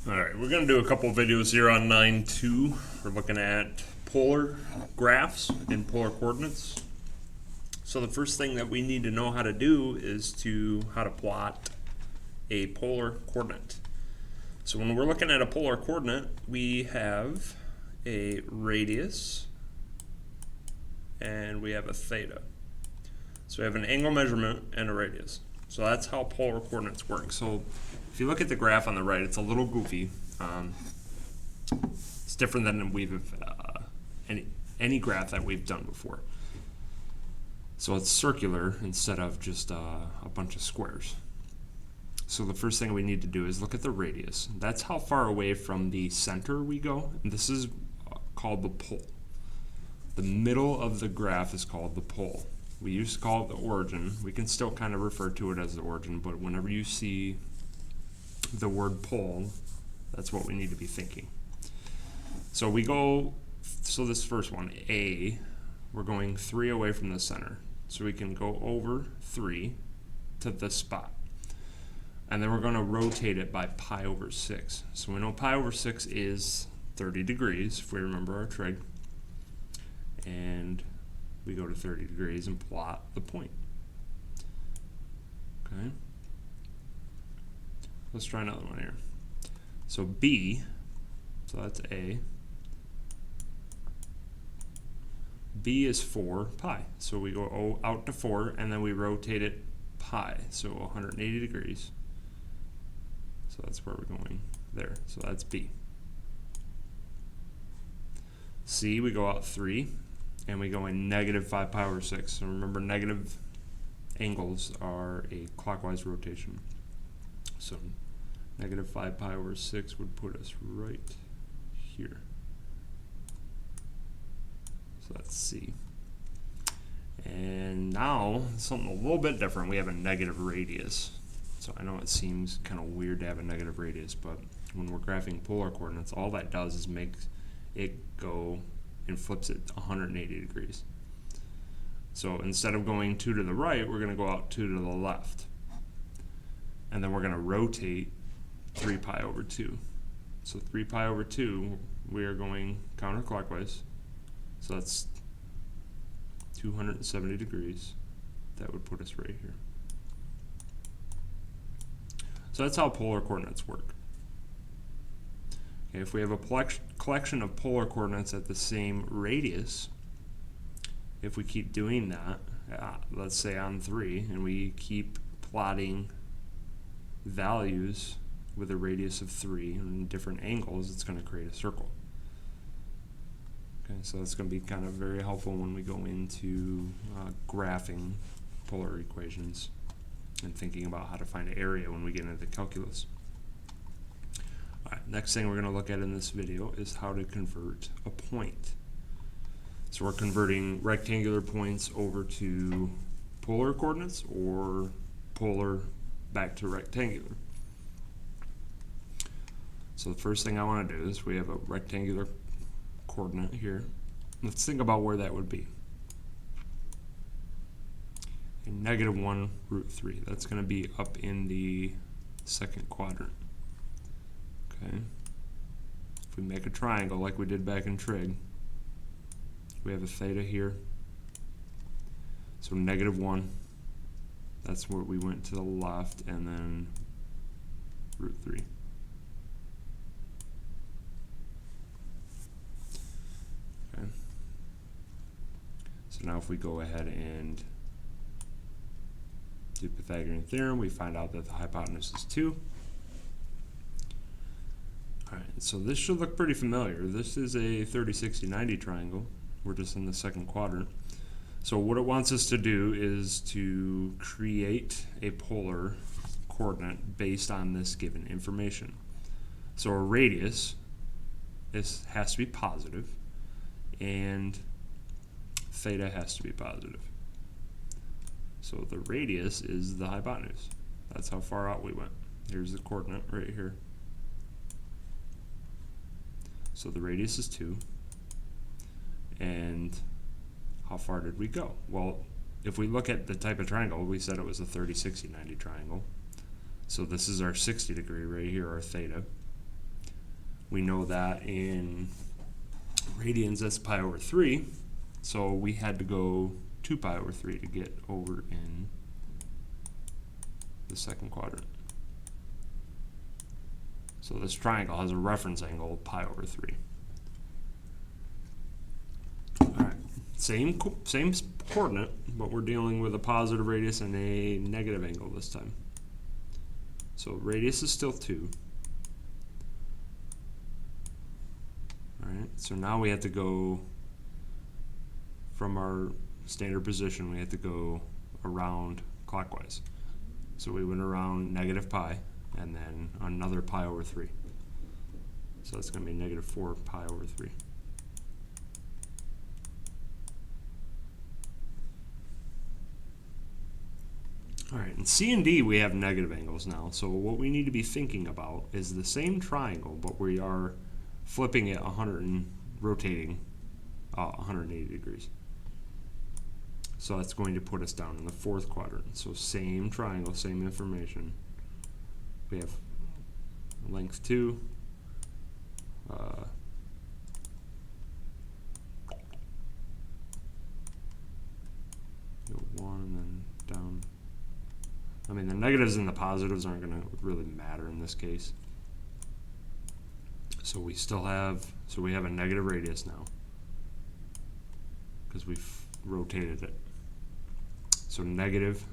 Alright, we're going to do a couple videos here on 9.2. We're looking at polar graphs and polar coordinates. So the first thing that we need to know how to do is how to plot a polar coordinate. So when we're looking at a polar coordinate, we have a radius and we have a theta. So we have an angle measurement and a radius. So that's how polar coordinates work. So if you look at the graph on the right, it's a little goofy. It's different than any graph that we've done before. So it's circular instead of just a bunch of squares. So the first thing we need to do is look at the radius. That's how far away from the center we go. And this is called the pole. The middle of the graph is called the pole. We used to call it the origin. We can still kind of refer to it as the origin, but whenever you see the word pole, that's what we need to be thinking. So this first one, A, we're going 3 away from the center. So we can go over 3 to this spot. And then we're going to rotate it by pi over 6. So we know pi over 6 is 30 degrees, if we remember our trig. And we go to 30 degrees and plot the point. Okay. Let's try another one here. So B, so that's A. B is 4 pi. So we go out to 4 and then we rotate it pi. So 180 degrees. So that's where we're going there. So that's B. C, we go out 3 and we go in negative 5 pi over 6. So remember, negative angles are a clockwise rotation. So negative 5 pi over 6 would put us right here. So that's C. And now, something a little bit different. We have a negative radius. So I know it seems kind of weird to have a negative radius, but when we're graphing polar coordinates, all that does is make it go and flips it 180 degrees. So instead of going 2 to the right, we're going to go out 2 to the left. And then we're going to rotate 3 pi over 2. So 3 pi over 2, we are going counterclockwise. So that's 270 degrees. That would put us right here. So that's how polar coordinates work. Okay, if we have a collection of polar coordinates at the same radius, if we keep doing that, let's say on 3, and we keep plotting values with a radius of 3 and different angles, it's going to create a circle. Okay, so that's going to be kind of very helpful when we go into graphing polar equations and thinking about how to find an area when we get into the calculus. Alright, next thing we're going to look at in this video is how to convert a point. So we're converting rectangular points over to polar coordinates or polar back to rectangular. So the first thing I want to do is we have a rectangular coordinate here. Let's think about where that would be. In -1 root 3. That's going to be up in the second quadrant. Okay. If we make a triangle like we did back in trig, we have a theta here. So -1, that's where we went to the left, and then root 3. Okay. So now if we go ahead and do Pythagorean theorem, we find out that the hypotenuse is 2. Alright, so this should look pretty familiar. This is a 30, 60, 90 triangle. We're just in the second quadrant. So what it wants us to do is to create a polar coordinate based on this given information. So a radius has to be positive, and theta has to be positive. So the radius is the hypotenuse. That's how far out we went. Here's the coordinate right here. So the radius is 2. And how far did we go? Well, if we look at the type of triangle, we said it was a 30, 60, 90 triangle. So this is our 60 degree right here, our theta. We know that in radians, that's pi over 3. So we had to go 2 pi over 3 to get over in the second quadrant. So this triangle has a reference angle of pi over 3. Alright, same coordinate, but we're dealing with a positive radius and a negative angle this time. So radius is still 2. Alright, so now we have to go from our standard position, we have to go around clockwise. So we went around negative pi and then another pi over 3. So that's going to be negative 4 pi over 3. Alright, in C and D we have negative angles now. So what we need to be thinking about is the same triangle, but we are flipping it 100 and rotating 180 degrees. So that's going to put us down in the fourth quadrant. So same triangle, same information. We have length 2, go 1 and then down. I mean, the negatives and the positives aren't going to really matter in this case. So we still have, so we have a negative radius now because we've rotated it. So negative,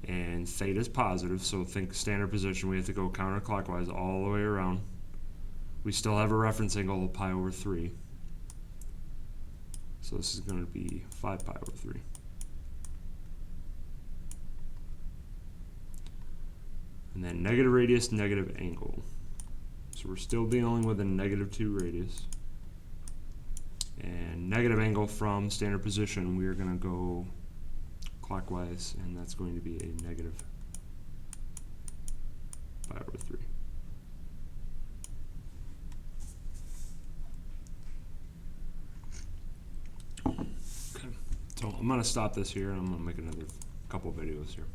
and theta is positive, so think standard position. We have to go counterclockwise all the way around. We still have a reference angle of pi over 3. So this is going to be 5 pi over 3. And then negative radius, negative angle. So we're still dealing with a negative 2 radius. And negative angle from standard position, we are going to go clockwise, and that's going to be a negative pi over 3. Okay, so I'm going to stop this here, and I'm going to make another couple videos here.